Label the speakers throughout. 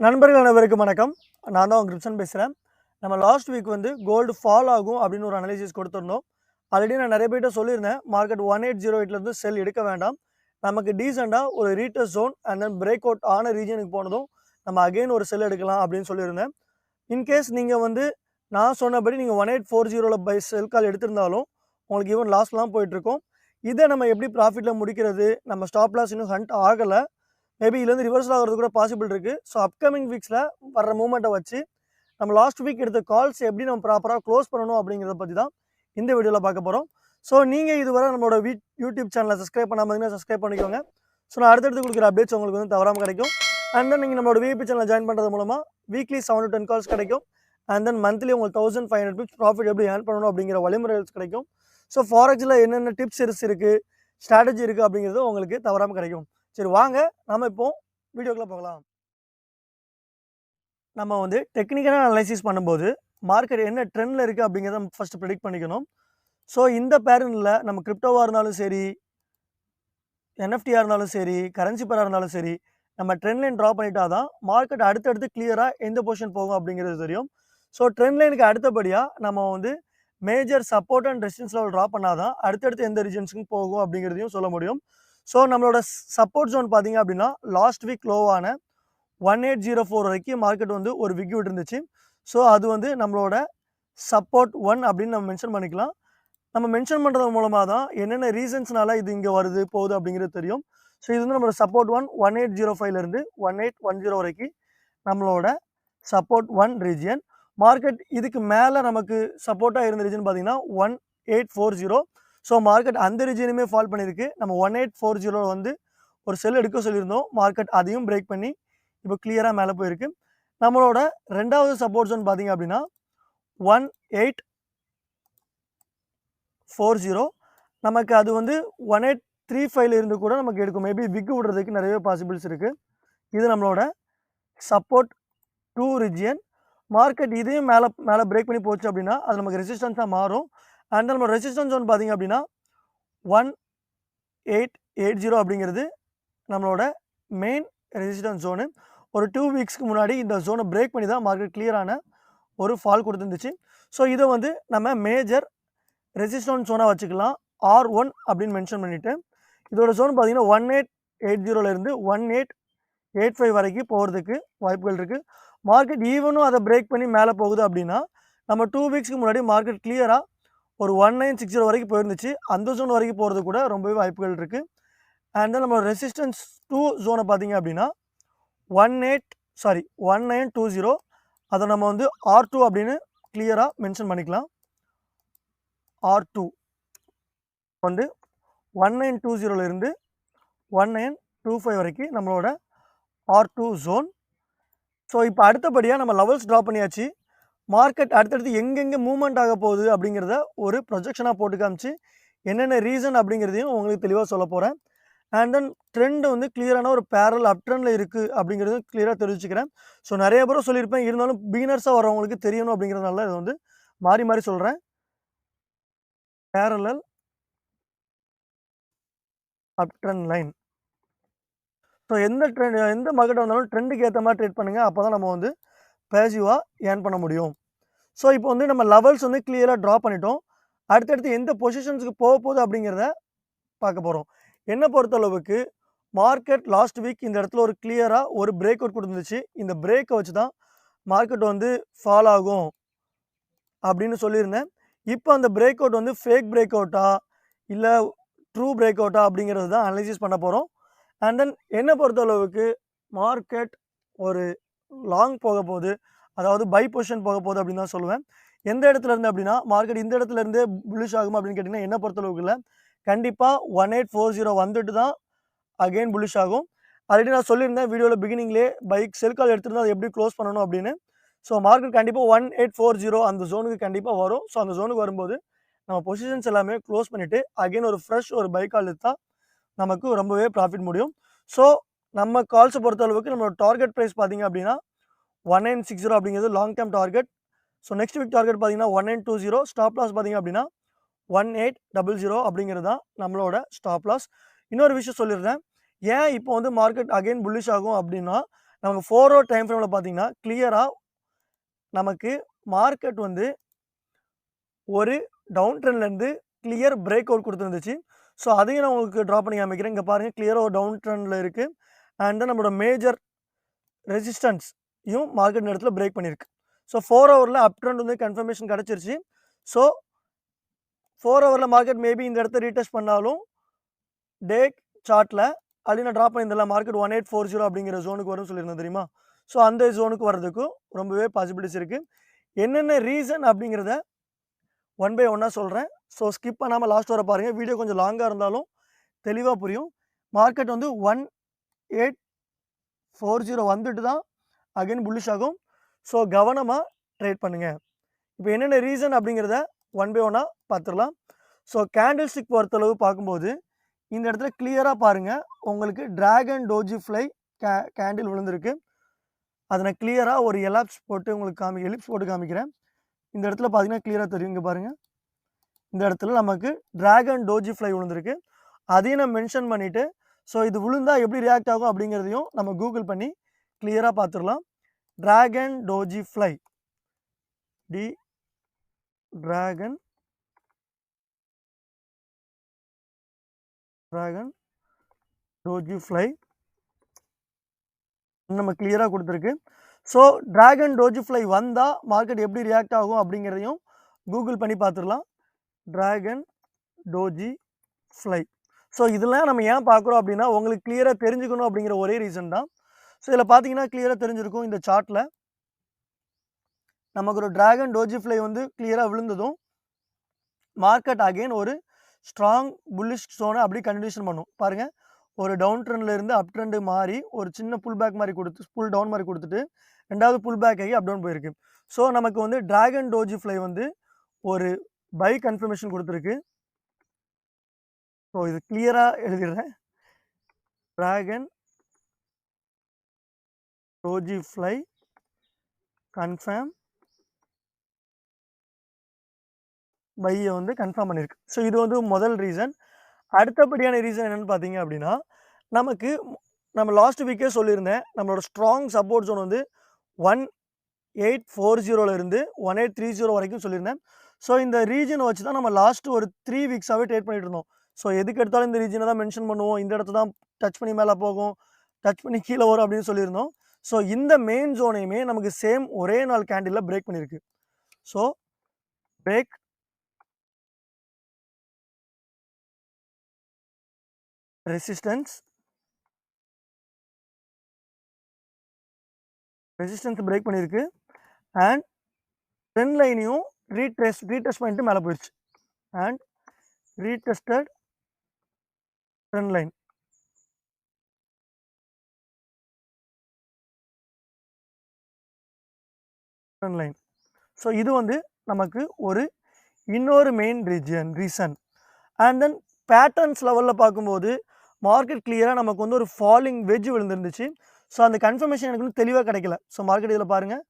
Speaker 1: நண்பர்கள் அனைவருக்கும் வணக்கம். நான் தான் கிரிப்சன் பேசுகிறேன். நம்ம லாஸ்ட் வீக் வந்து கோல்டு ஃபால் ஆகும் அப்படின்னு ஒரு அனலைசிஸ் கொடுத்துருந்தோம். ஆல்ரெடி நான் நிறைய பேர்கிட்ட சொல்லியிருந்தேன், மார்க்கெட் 1808லேருந்து செல் எடுக்க வேண்டாம், நமக்கு டீசெண்டாக ஒரு retest zone and then break out ஆன ரீஜனுக்கு போனதும் நம்ம அகெயின் ஒரு செல் எடுக்கலாம் அப்படின்னு சொல்லியிருந்தேன். இன்கேஸ் நீங்கள் வந்து நான் சொன்னபடி நீங்கள் 1840 பை செல் கால் எடுத்திருந்தாலும் உங்களுக்கு ஈவன் லாஸ்லாம் போயிட்டுருக்கோம். இதை நம்ம எப்படி ப்ராஃபிட்டில் முடிக்கிறது, நம்ம ஸ்டாப் லாஸ் இன்னும் ஹண்ட் ஆகலை, மேபி இதுலேருந்து ரிவர்சல் ஆகிறது கூட பாசிபிள் இருக்குது. ஸோ அப்கமிங் வீக்ஸில் வர்ற மூமெண்ட்டை வச்சு நம்ம லாஸ்ட் வீக் எடுத்த கால்ஸ் எப்படி நம்ம ப்ராப்பராக க்ளோஸ் பண்ணணும் அப்படிங்கிறத பற்றி தான் இந்த வீடியோவில் பார்க்க போகிறோம். ஸோ நீங்கள் இதுவரை நம்மளோட யூடியூப் சேனலை சப்ஸ்கிரைப் பண்ணாமல் சப்ஸ்கிரைப் பண்ணிக்கோங்க. ஸோ நான் அடுத்தடுத்து கொடுக்குற அப்டேட்ஸ் உங்களுக்கு வந்து தவறாமல் கிடைக்கும். அண்ட் தென் நீங்கள் நம்மளோட விஐபி சேனலை ஜாயின் பண்ணுறது மூலமாக வீக்லி 7 to 10 கால்ஸ் கிடைக்கும். அண்ட் தென் மந்த்லி உங்களுக்கு 1500 பிப்ஸ் ப்ராஃபிட் எப்படி ஏர்ன் பண்ணணும் அப்படிங்கிற வழிமுறைகள் கிடைக்கும். ஸோ ஃபாரெக்ஸில் என்னென்ன டிப்ஸ் இருக்குது, ஸ்ட்ராட்டஜி இருக்குது அப்படிங்கிறது உங்களுக்கு தவறாமல் கிடைக்கும். சரி வாங்க நம்ம இப்போ வீடியோக்குள்ளே போகலாம். நம்ம வந்து டெக்னிக்கலாக அனலைசிஸ் பண்ணும்போது மார்க்கெட் என்ன ட்ரெண்டில் இருக்குது அப்படிங்கிறத நம்ம ஃபஸ்ட்டு ப்ரெடிக்ட் பண்ணிக்கணும். ஸோ இந்த பேட்டர்னில் நம்ம கிரிப்டோவாக இருந்தாலும் சரி, என்எஃப்டியாக இருந்தாலும் சரி, கரன்சி பேராக இருந்தாலும் சரி, நம்ம ட்ரெண்ட் லைன் ட்ரா பண்ணிட்டா தான் மார்க்கெட் அடுத்தடுத்து கிளியராக எந்த பொசிஷன் போகும் அப்படிங்கிறது தெரியும். ஸோ ட்ரெண்ட் லைனுக்கு அடுத்தபடியாக நம்ம வந்து major support and resistance level draw பண்ணால் தான் அடுத்தடுத்து எந்த ரீஜன்ஸுக்கும் போகும் அப்படிங்கிறதையும் சொல்ல முடியும். ஸோ நம்மளோட சப்போர்ட் ஜோன் பார்த்தீங்க அப்படின்னா லாஸ்ட் வீக் லோவான 1804 வரைக்கும் மார்க்கெட் வந்து ஒரு விக் இருந்துச்சு. ஸோ அது வந்து நம்மளோட சப்போர்ட் 1 அப்படின்னு நம்ம மென்ஷன் பண்ணிக்கலாம். நம்ம மென்ஷன் பண்ணுறது மூலமாக தான் என்னென்ன ரீசன்ஸ்னால இது இங்கே வருது போகுது அப்படிங்கிறது தெரியும். ஸோ இது வந்து நம்மளோட சப்போர்ட் 1 1805லேருந்து 1810 வரைக்கும் நம்மளோட சப்போர்ட் 1 ரீஜியன். மார்க்கெட் இதுக்கு மேலே நமக்கு சப்போர்ட்டாக இருந்த ரீஜன் பார்த்தீங்கன்னா 1840. ஸோ மார்க்கெட் அந்த ரீஜனுமே ஃபால் பண்ணியிருக்கு. நம்ம 1840 வந்து ஒரு செல் எடுக்க சொல்லியிருந்தோம். மார்க்கெட் அதையும் பிரேக் பண்ணி இப்போ கிளியராக மேலே போயிருக்கு. நம்மளோட ரெண்டாவது சப்போர்ட் ஜோன் பார்த்தீங்க அப்படின்னா 1840. நமக்கு அது வந்து 1835 இருந்து கூட நமக்கு எடுக்கும். மேபி விக் விடுறதுக்கு நிறைய பாசிபிள்ஸ் இருக்குது. இது நம்மளோட சப்போர்ட் 2 ரீஜியன். மார்க்கெட் இதையும் மேலே பிரேக் பண்ணி போச்சு அப்படின்னா அது நமக்கு ரெசிஸ்டன்ஸாக மாறும். அண்ட் நம்ம ரெசிஸ்டன்ஸ் ஜோன் பார்த்தீங்க அப்படின்னா 1880 அப்படிங்கிறது நம்மளோட மெயின் ரெசிஸ்டன்ஸ் ஜோனு. ஒரு 2 வீக்ஸ்க்கு முன்னாடி இந்த ஜோனை பிரேக் பண்ணி தான் மார்க்கெட் கிளியரான ஒரு ஃபால் கொடுத்துருந்துச்சு. ஸோ இதை வந்து நம்ம மேஜர் ரெசிஸ்டன்ஸ் ஜோனாக வச்சுக்கலாம், R1 அப்படின்னு மென்ஷன் பண்ணிவிட்டு. இதோட ஜோன் பார்த்தீங்கன்னா 1880லேருந்து 1885 வரைக்கும் போகிறதுக்கு வாய்ப்புகள் இருக்குது. மார்க்கெட் ஈவனும் அதை பிரேக் பண்ணி மேலே போகுது அப்படின்னா நம்ம 2 வீக்ஸ்க்கு முன்னாடி மார்க்கெட் கிளியராக ஒரு 1960 வரைக்கும் போயிருந்துச்சு. அந்த ஜோன் வரைக்கும் போகிறது கூட ரொம்பவே வாய்ப்புகள் இருக்குது. அண்ட் தென் நம்ம ரெசிஸ்டன்ஸ் 2 ஜோனை பார்த்தீங்க அப்படின்னா 1920. அதை நம்ம வந்து R2 அப்படின்னு கிளியராக மென்ஷன் பண்ணிக்கலாம். R2 வந்து 1920லேருந்து 1925 வரைக்கும் நம்மளோட R2 ஜோன். ஸோ இப்போ அடுத்தபடியாக நம்ம லெவல்ஸ் ட்ரா பண்ணியாச்சு. மார்க்கெட் அடுத்தடுத்து எங்கெங்கே மூவ்மெண்ட் ஆக போகுது அப்படிங்கிறத ஒரு ப்ரொஜெக்ஷனாக போட்டு காமிச்சு என்னென்ன ரீசன் அப்படிங்கிறதையும் உங்களுக்கு தெளிவாக சொல்ல போகிறேன். அண்ட் தென் ட்ரெண்டு வந்து கிளியரான ஒரு பேரல் அப் ட்ரெண்டில் இருக்குது அப்படிங்கிறதும் கிளியராக தெரிவிச்சுக்கிறேன். ஸோ நிறைய பேரும் சொல்லியிருப்பேன், இருந்தாலும் பிகினர்ஸாக வரவங்களுக்கு தெரியணும் அப்படிங்கிறதுனால இதை வந்து மாறி மாறி சொல்கிறேன். பேரலல் அப் ட்ரெண்ட் லைன். ஸோ எந்த மார்க்கெட் வந்தாலும் ட்ரெண்டுக்கு ஏற்ற மாதிரி ட்ரேட் பண்ணுங்கள். அப்போ தான் நம்ம வந்து பேசிவாக ஏர்ன் பண்ண முடியும். ஸோ இப்போ வந்து நம்ம லெவல்ஸ் வந்து கிளியராக ட்ரா பண்ணிட்டோம். அடுத்தடுத்து எந்த பொசிஷன்ஸுக்கு போக போகுது அப்படிங்கிறத பார்க்க போகிறோம். என்னை பொறுத்தளவுக்கு மார்க்கெட் லாஸ்ட் வீக் இந்த இடத்துல ஒரு கிளியராக ஒரு பிரேக் அவுட் கொடுத்துருந்துச்சு. இந்த பிரேக்கை வச்சு தான் மார்க்கெட் வந்து ஃபால் ஆகும் அப்படின்னு சொல்லியிருந்தேன். இப்போ அந்த பிரேக் அவுட் வந்து ஃபேக் பிரேக் அவுட்டா இல்லை ட்ரூ பிரேக் அவுட்டா அப்படிங்கிறது தான் அனலைசிஸ் பண்ண போகிறோம். அண்ட் தென் என்னை பொறுத்தளவுக்கு மார்க்கெட் ஒரு லாங் போக போகுது, அதாவது பை பொசிஷன் போக போகுது அப்படின்னு தான் சொல்லுவேன். எந்த இடத்துல இருந்து அப்படின்னா மார்க்கெட் இந்த இடத்துல இருந்தே புல்லிஷ் ஆகுமா அப்படின்னு கேட்டிங்கன்னா என்னை பொறுத்தளவுக்கு இல்லை. கண்டிப்பாக 1840 வந்துட்டு தான் அகெயின் புல்லிஷ் ஆகும். ஆல்ரெடி நான் சொல்லியிருந்தேன் வீடியோவில் பிகினிங்லேயே செல் கால் எடுத்துருந்தா அதை எப்படி க்ளோஸ் பண்ணணும் அப்படின்னு. ஸோ மார்க்கெட் கண்டிப்பாக 1840 அந்த ஜோனுக்கு கண்டிப்பாக வரும். ஸோ அந்த ஜோனுக்கு வரும்போது நம்ம பொசிஷன்ஸ் எல்லாமே க்ளோஸ் பண்ணிவிட்டு அகெயின் ஒரு ஃப்ரெஷ் ஒரு பை கால் எடுத்தால் நமக்கு ரொம்பவே ப்ராஃபிட் முடியும். ஸோ நம்ம கால்ஸை பொறுத்தளவுக்கு நம்மளோட டார்கெட் ப்ரைஸ் பார்த்தீங்க அப்படின்னா 1960 அப்படிங்கிறது long term target. So next week target பார்த்தீங்கன்னா 1920. ஸ்டாப் லாஸ் பார்த்தீங்க அப்படின்னா 1800 அப்படிங்கிறது தான் நம்மளோட ஸ்டாப் லாஸ். இன்னொரு விஷயம் சொல்லிடுறேன், ஏன் இப்போ வந்து மார்க்கெட் அகெயின் புல்லிஷ் ஆகும் அப்படின்னா நமக்கு 4 ஹவர் டைம் ஃப்ரேமில் பார்த்தீங்கன்னா கிளியராக நமக்கு மார்க்கெட் வந்து ஒரு டவுன் ட்ரெண்ட்லேருந்து கிளியர் பிரேக் அவுட் கொடுத்துருந்துச்சு. ஸோ அதையும் நான் உங்களுக்கு ட்ரா பண்ணி காமிக்கிறேன். இங்கே பாருங்கள் கிளியராக ஒரு டவுன் ட்ரெண்டில் இருக்குது. அண்ட் தென் நம்மளோட மேஜர் ரெசிஸ்டன்ஸையும் மார்க்கெட் இடத்துல பிரேக் பண்ணியிருக்கு. ஸோ 4 ஹவரில் அப் ட்ரெண்ட் வந்து கன்ஃபர்மேஷன் கிடச்சிருச்சு. ஸோ 4 ஹவரில் மார்க்கெட் மேபி இந்த இடத்த ரீடெஸ்ட் பண்ணாலும் டே சார்ட்டில் அப்படி நான் ட்ரா பண்ணியிருந்தேன் மார்க்கெட் 1840 அப்படிங்கிற ஜோனுக்கு வரும்னு சொல்லியிருந்தேன் தெரியுமா. ஸோ அந்த ஜோனுக்கு வர்றதுக்கும் ரொம்பவே பாசிபிலிட்டிஸ் இருக்குது. என்னென்ன ரீசன் அப்படிங்கிறத ஒன் பை ஒன்னாக சொல்கிறேன். ஸோ ஸ்கிப் பண்ணாமல் லாஸ்ட் வர பாருங்கள். வீடியோ கொஞ்சம் லாங்காக இருந்தாலும் தெளிவாக புரியும். மார்க்கெட் வந்து 1840 வந்துட்டு தான் அகைன் புல்லிஷ் ஆகும். ஸோ கவனமாக ட்ரேட் பண்ணுங்கள். இப்போ என்னென்ன ரீசன் அப்படிங்கிறத ஒன் பை ஒன்னாக பார்த்துடலாம். ஸோ கேண்டில்ஸ்டிக் பொறுத்தளவு பார்க்கும்போது இந்த இடத்துல கிளியராக பாருங்கள், உங்களுக்கு டிராகன் டோஜி ஃப்ளை கேண்டில் விழுந்திருக்கு. அதை நான் கிளியராக ஒரு எலிப்ஸ் போட்டு உங்களுக்கு காமிக்கிறேன். இந்த இடத்துல பார்த்தீங்கன்னா கிளியராக தெரியும். இங்கே பாருங்கள், இந்த இடத்துல நமக்கு டிராகன் டோஜி ஃப்ளை விழுந்திருக்கு. அதையும் நான் மென்ஷன் பண்ணிவிட்டு ஸோ இது விழுந்தால் எப்படி ரியாக்ட் ஆகும் அப்படிங்கிறதையும் நம்ம கூகுள் பண்ணி கிளியராக பார்த்துடலாம். Dragon doji fly dragon doji fly நம்ம கிளியராக கொடுத்துருக்கு. ஸோ டிராகன் டோஜி ஃப்ளை வந்தால் மார்க்கெட் எப்படி ரியாக்ட் ஆகும் அப்படிங்கிறதையும் கூகுள் பண்ணி பார்த்துடலாம். Dragon doji fly. ஸோ இதெல்லாம் நம்ம ஏன் பார்க்குறோம் அப்படின்னா உங்களுக்கு கிளியராக தெரிஞ்சுக்கணும் அப்படிங்கிற ஒரே ரீசன் தான். ஸோ இதில் பார்த்தீங்கன்னா கிளியராக தெரிஞ்சிருக்கும். இந்த சார்ட்டில் நமக்கு ஒரு டிராகன் டோஜி ஃப்ளை வந்து கிளியராக விழுந்ததும் மார்க்கெட் அகெயின் ஒரு ஸ்ட்ராங் புல்லிஷ் ஜோனை அப்படி கண்டினியூஷன் பண்ணும். பாருங்கள், ஒரு டவுன் ட்ரெண்டில் இருந்து அப் ட்ரெண்டு மாறி ஒரு சின்ன புல் பேக் மாதிரி கொடுத்து புல் டவுன் மாதிரி கொடுத்துட்டு ரெண்டாவது புல் பேக் ஆகி அப் டவுன் போயிருக்கு. ஸோ நமக்கு வந்து டிராகன் டோஜி ஃப்ளை வந்து ஒரு பை கன்ஃபர்மேஷன் கொடுத்துருக்கு. ஸோ இது கிளியராக எழுதிடுறேன். டிராகன் டோஜி ஃப்ளை கன்ஃபார்ம் பையை வந்து கன்ஃபார்ம் பண்ணியிருக்கு. ஸோ இது வந்து முதல் ரீசன். அடுத்தபடியான ரீசன் என்னென்னு பார்த்தீங்க அப்படின்னா நமக்கு நம்ம லாஸ்ட் வீக்கே சொல்லியிருந்தேன் நம்மளோட ஸ்ட்ராங் சப்போர்ட் ஜோன் வந்து 1840 1830 வரைக்கும் சொல்லியிருந்தேன். ஸோ இந்த ரீஜனை வச்சு தான் நம்ம லாஸ்ட் ஒரு 3 வீக்ஸாகவே ட்ரேட் பண்ணிட்டு இருந்தோம். ஸோ எதுக்கு எடுத்தாலும் இந்த ரீஜனை தான் மென்ஷன் பண்ணுவோம், இந்த இடத்த தான் டச் பண்ணி மேலே போகும், டச் பண்ணி கீழே வரும் அப்படின்னு சொல்லியிருந்தோம். ஸோ இந்த மெயின் ஜோனையுமே நமக்கு சேம் ஒரே நாள் கேண்டிலில் பிரேக் பண்ணியிருக்கு. ஸோ பிரேக் ரெசிஸ்டன்ஸ் பிரேக் பண்ணியிருக்கு. அண்ட் ட்ரெண்ட் லைனையும் ரீடெஸ்ட் பண்ணிட்டு மேலே போயிடுச்சு. அண்ட் ரீடெஸ்டட் ட்ரெண்ட் லைன் ஸோ இது வந்து நமக்கு ஒரு இன்னொரு main reason. And then patterns லெவலில் பார்க்கும்போது மார்க்கெட் கிளியராக நமக்கு வந்து ஒரு ஃபாலிங் வெஜ் விழுந்துருந்துச்சு. ஸோ அந்த கன்ஃபர்மேஷன் எனக்கு வந்து தெளிவாக கிடைக்கல. ஸோ மார்க்கெட் இதில் பாருங்கள்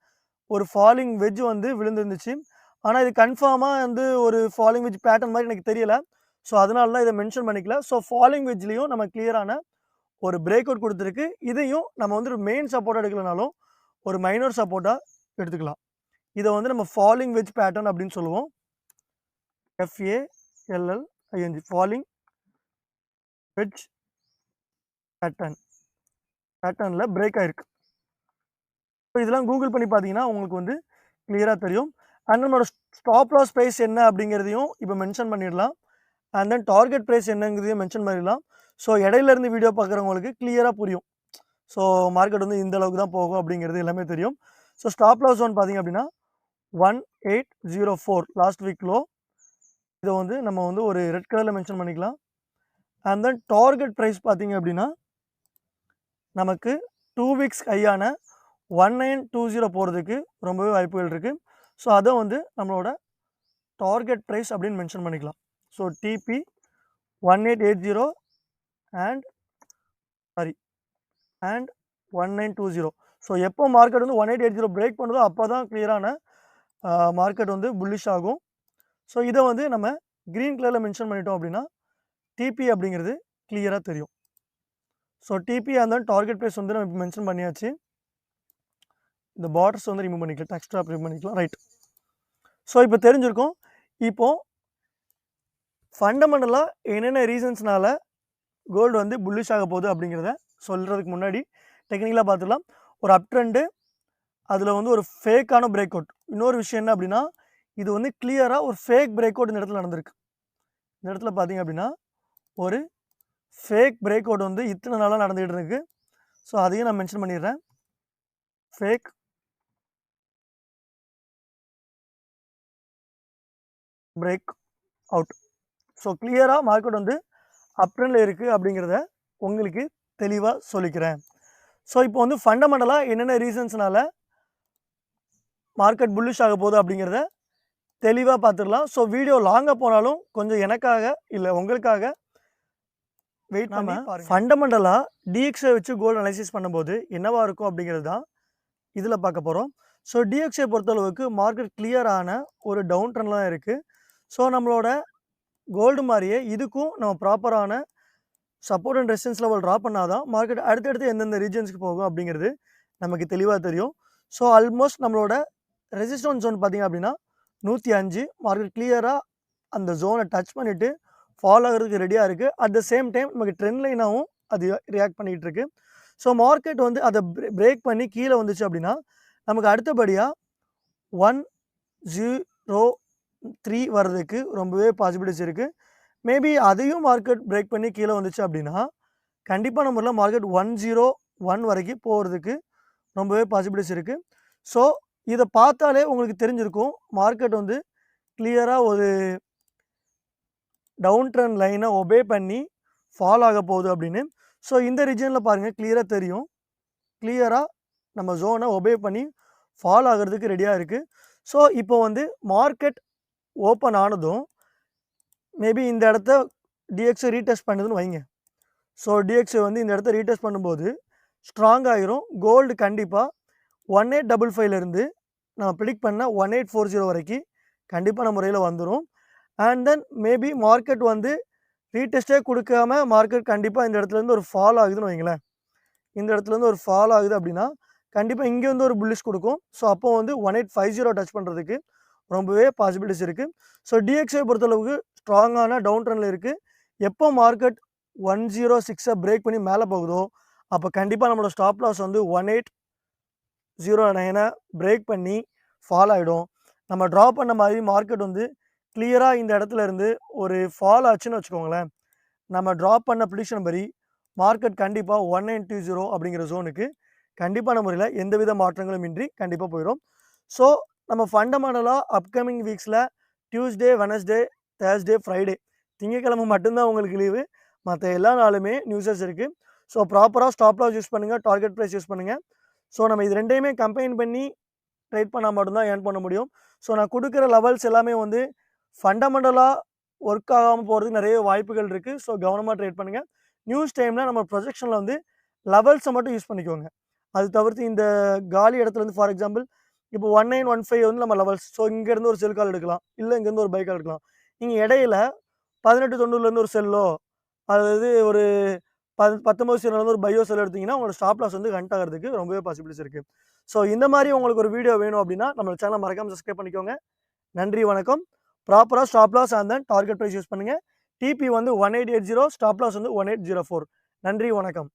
Speaker 1: ஒரு ஃபாலிங் வெஜ் வந்து விழுந்துருந்துச்சு. ஆனால் இது கன்ஃபார்மாக வந்து ஒரு ஃபாலிங் வெஜ் பேட்டர்ன் மாதிரி எனக்கு தெரியலை. ஸோ அதனால தான் இதை மென்ஷன் பண்ணிக்கல. ஸோ ஃபாலிங் வெஜ்லேயும் நம்ம கிளியரான ஒரு பிரேக் அவுட் கொடுத்துருக்கு. இதையும் நம்ம வந்து ஒரு மெயின் சப்போர்ட்டாக எடுக்கலனாலும் ஒரு மைனர் சப்போர்ட்டாக எடுத்துக்கலாம். இதை வந்து நம்ம ஃபாலிங் வெஜ் பேட்டர்ன் அப்படின்னு சொல்லுவோம். FALLING ஃபாலிங் வெஜ் பேட்டர்னில் பிரேக் ஆகிருக்கு. ஸோ இதெல்லாம் கூகுள் பண்ணி பார்த்தீங்கன்னா உங்களுக்கு வந்து கிளியராக தெரியும். அண்ட் நம்மளோட ஸ்டாப் லாஸ் ப்ரைஸ் என்ன அப்படிங்கிறதையும் இப்போ மென்ஷன் பண்ணிடலாம். அண்ட் தென் டார்கெட் ப்ரைஸ் என்னங்கிறதையும் மென்ஷன் பண்ணிடலாம். ஸோ இடையிலேருந்து வீடியோ பார்க்குறவங்களுக்கு கிளியராக புரியும். ஸோ மார்க்கெட் வந்து இந்த அளவுக்கு தான் போகும் அப்படிங்கிறது எல்லாமே தெரியும். ஸோ ஸ்டாப் லாஸ் ஒன் பார்த்தீங்க அப்படின்னா 1804 லாஸ்ட் வீக் லோ. இதை வந்து நம்ம வந்து ஒரு ரெட் கலரில் மென்ஷன் பண்ணிக்கலாம். அண்ட் தென் டார்கெட் ப்ரைஸ் பார்த்தீங்க அப்படின்னா நமக்கு 2 வீக்ஸ் ஹையான 1920 போகிறதுக்கு ரொம்பவே வாய்ப்புகள் இருக்குது. ஸோ அதை வந்து நம்மளோட டார்கெட் ப்ரைஸ் அப்படின்னு மென்ஷன் பண்ணிக்கலாம். So TP 1880 and 1920. ஸோ எப்போ மார்க்கெட் வந்து 1880 பிரேக் பண்ணுதோ அப்போ தான் கிளியரான மார்க்கெட் வந்து புல்லிஷ் ஆகும். ஸோ இதை வந்து நம்ம க்ரீன் கலரில் மென்ஷன் பண்ணிட்டோம் அப்படின்னா TP அப்படிங்கிறது கிளியராக தெரியும். ஸோ TP அந்த டார்கெட் ப்ரைஸ் வந்து நம்ம இப்போ மென்ஷன் பண்ணியாச்சு. இந்த பார்டர்ஸ் வந்து ரிமூவ் பண்ணிக்கலாம், டெக்ஸ்ட் ட்ராப் ரிமூவ் பண்ணிக்கலாம். ரைட். ஸோ இப்போ தெரிஞ்சிருக்கும். இப்போ ஃபண்டமெண்டலாக என்னென்ன ரீசன்ஸ்னால கோல்டு வந்து புல்லிஷ் ஆக போகுது அப்படிங்கிறத சொல்கிறதுக்கு முன்னாடி டெக்னிக்கலாக பார்த்துக்கலாம். ஒரு அப் ட்ரெண்டு, அதில் வந்து ஒரு ஃபேக்கான பிரேக் அவுட். இன்னொரு விஷயம் என்ன அப்படின்னா, இது வந்து கிளியராக ஒரு ஃபேக் பிரேக் அவுட் இந்த இடத்துல நடந்திருக்கு. இந்த இடத்துல பார்த்தீங்க அப்படின்னா ஒரு ஃபேக் பிரேக் அவுட் வந்து இத்தனை நாளாக நடந்துகிட்டு இருக்கு. ஸோ அதையும் நான் மென்ஷன் பண்ணிடுறேன். Fake break out. ஸோ கிளியராக மார்க்கெட் வந்து அப் ட்ரெண்டில் இருக்குது அப்படிங்கிறத உங்களுக்கு தெளிவாக சொல்லிக்கிறேன். ஸோ இப்போ வந்து ஃபண்டமெண்டலாக என்னென்ன ரீசன்ஸ்னால மார்க்கெட் புல்லிஷ் ஆக போகுது அப்படிங்கிறத தெளிவாக பார்த்துடலாம். ஸோ வீடியோ லாங்காக போனாலும் கொஞ்சம் எனக்காக இல்லை உங்களுக்காக வெயிட் பண்ணி பாருங்க. ஃபண்டமெண்டலாக டிஎக்ஸை வச்சு கோல்டு அனலைசிஸ் பண்ணும்போது என்னவா இருக்கும் அப்படிங்கிறது தான் இதில் பார்க்க போகிறோம். ஸோ டிஎக்ஸை பொறுத்தளவுக்கு மார்க்கெட் கிளியரான ஒரு டவுன் ட்ரெண்டில் தான் இருக்குது. ஸோ நம்மளோட கோல்டு மாதிரியே இதுக்கும் நம்ம ப்ராப்பரான support and resistance level draw பண்ணால் தான் மார்க்கெட் அடுத்தடுத்து எந்தெந்த ரீஜன்ஸ்க்கு போகும் அப்படிங்கிறது நமக்கு தெளிவாக தெரியும். ஸோ ஆல்மோஸ்ட் நம்மளோட ரெசிஸ்டன்ஸ் ஜோன் பார்த்திங்க அப்படின்னா 105. மார்க்கெட் கிளியராக அந்த ஜோனை டச் பண்ணிவிட்டு ஃபாலோ ஆகிறதுக்கு ரெடியாக இருக்குது. அட் த சேம் டைம் நமக்கு ட்ரெண்ட் லைனாகவும் அது ரியாக்ட் பண்ணிகிட்டு இருக்கு. ஸோ மார்க்கெட் வந்து அதை பிரேக் பண்ணி கீழே வந்துச்சு அப்படின்னா நமக்கு அடுத்தபடியாக 103 வர்றதுக்கு ரொம்பவே பாசிபிலிட்டிஸ் இருக்குது. மேபி அதையும் மார்க்கெட் பிரேக் பண்ணி கீழே வந்துச்சு அப்படின்னா கண்டிப்பாக நம்மள மார்க்கெட் 101 வரைக்கும் போகிறதுக்கு ரொம்பவே பாசிபிலிட்டிஸ் இருக்குது. ஸோ இதை பார்த்தாலே உங்களுக்கு தெரிஞ்சிருக்கும் மார்க்கெட் வந்து கிளியராக ஒரு டவுன் ட்ரெண்ட் லைனை ஒபே பண்ணி ஃபாலோ ஆக போகுது அப்படின்னு. ஸோ இந்த ரீஜனில் பாருங்கள் கிளியராக தெரியும். கிளியராக நம்ம ஜோனை ஒபே பண்ணி ஃபாலோ ஆகிறதுக்கு ரெடியாக இருக்குது. ஸோ இப்போ வந்து மார்க்கெட் ஓப்பன் ஆனதும் மேபி இந்த இடத்த டிஎக்ஸை ரீடெஸ்ட் பண்ணுதுன்னு வைங்க. ஸோ டிஎக்ஸை வந்து இந்த இடத்த ரீடெஸ்ட் பண்ணும்போது ஸ்ட்ராங் ஆகிரும். கோல்டு கண்டிப்பாக 1855லேருந்து நம்ம ப்ரிடிக்ட் பண்ண 1840 வரைக்கும் கண்டிப்பாக நம்ம முறையில் வந்துடும். அண்ட் தென் மேபி மார்க்கெட் வந்து ரீடெஸ்ட்டே கொடுக்காம மார்க்கெட் கண்டிப்பாக இந்த இடத்துலேருந்து ஒரு ஃபால் ஆகுதுன்னு வைங்களேன். இந்த இடத்துலேருந்து ஒரு ஃபால் ஆகுது அப்படின்னா கண்டிப்பாக இங்கே வந்து ஒரு புல்லிஷ் கொடுக்கும். ஸோ அப்போ வந்து 1850 டச் பண்ணுறதுக்கு ரொம்பவே பாசிபிலிட்டிஸ் இருக்குது. ஸோ டிஎக்ஸை பொறுத்தளவுக்கு ஸ்ட்ராங்கான டவுன் ட்ரெண்டில் இருக்குது. எப்போ மார்க்கெட் 106 பிரேக் பண்ணி மேலே போகுதோ அப்போ கண்டிப்பாக நம்மளோட ஸ்டாப் லாஸ் வந்து 1809 பிரேக் பண்ணி ஃபால் ஆகிடும். நம்ம ட்ரா பண்ண மாதிரி மார்க்கெட் வந்து கிளியராக இந்த இடத்துல இருந்து ஒரு ஃபால் ஆச்சுன்னு வச்சுக்கோங்களேன். நம்ம ட்ரா பண்ண ப்ரிடிக்ஷன் படி மார்க்கெட் கண்டிப்பாக 1920 அப்படிங்கிற ஜோனுக்கு கண்டிப்பான முறையில் எந்தவித மாற்றங்களும் இன்றி கண்டிப்பாக போயிடும். ஸோ நம்ம ஃபண்டமெண்டலாக அப்கமிங் வீக்ஸில் டியூஸ்டே, வெனஸ்டே, தேர்ஸ்டே, ஃப்ரைடே, திங்கக்கிழமை மட்டும்தான் உங்களுக்கு லீவு. மற்ற எல்லா நாளுமே நியூஸஸ் இருக்குது. ஸோ ப்ராப்பராக ஸ்டாப் லாஸ் யூஸ் பண்ணுங்கள், டார்கெட் ப்ரைஸ் யூஸ் பண்ணுங்கள். ஸோ நம்ம இது ரெண்டையுமே கம்பைன் பண்ணி ட்ரேட் பண்ணால் மட்டும்தான் ஏர்ன் பண்ண முடியும். ஸோ நான் கொடுக்குற லெவல்ஸ் எல்லாமே வந்து ஃபண்டமெண்டலாக ஒர்க் ஆகாமல் போகிறதுக்கு நிறைய வாய்ப்புகள் இருக்குது. ஸோ கவனமாக ட்ரேட் பண்ணுங்கள். நியூஸ் டைமில் நம்ம ப்ரொஜெக்ஷனில் வந்து லெவல்ஸை மட்டும் யூஸ் பண்ணிக்கோங்க. அது தவிர்த்து இந்த காலி இடத்துல வந்து ஃபார் எக்ஸாம்பிள் இப்போ 1915 வந்து நம்ம லெவல்ஸ். ஸோ இங்கேருந்து ஒரு செல் கால் எடுக்கலாம், இல்லை இங்கேருந்து ஒரு பை கால் எடுக்கலாம். நீங்கள் இடையில 1890 ஒரு செல்லோ அதாவது ஒரு 1900 ஒரு பையோ செல் எடுத்திங்கன்னா உங்களோட ஸ்டாப் லாஸ் வந்து கண்ட் ஆகிறதுக்கு ரொம்பவே பாசிபிலிட்டிஸ் இருக்குது. ஸோ இந்த மாதிரி உங்களுக்கு ஒரு வீடியோ வேணும் அப்படின்னா நம்ம சேனலை மறக்காமல் சப்ஸ்கிரைப் பண்ணிக்கோங்க. நன்றி, வணக்கம். ப்ராப்பராக stop loss and then target price use பண்ணுங்கள். டிபி வந்து 1880, ஸ்டாப் லாஸ் வந்து 1804. நன்றி, வணக்கம்.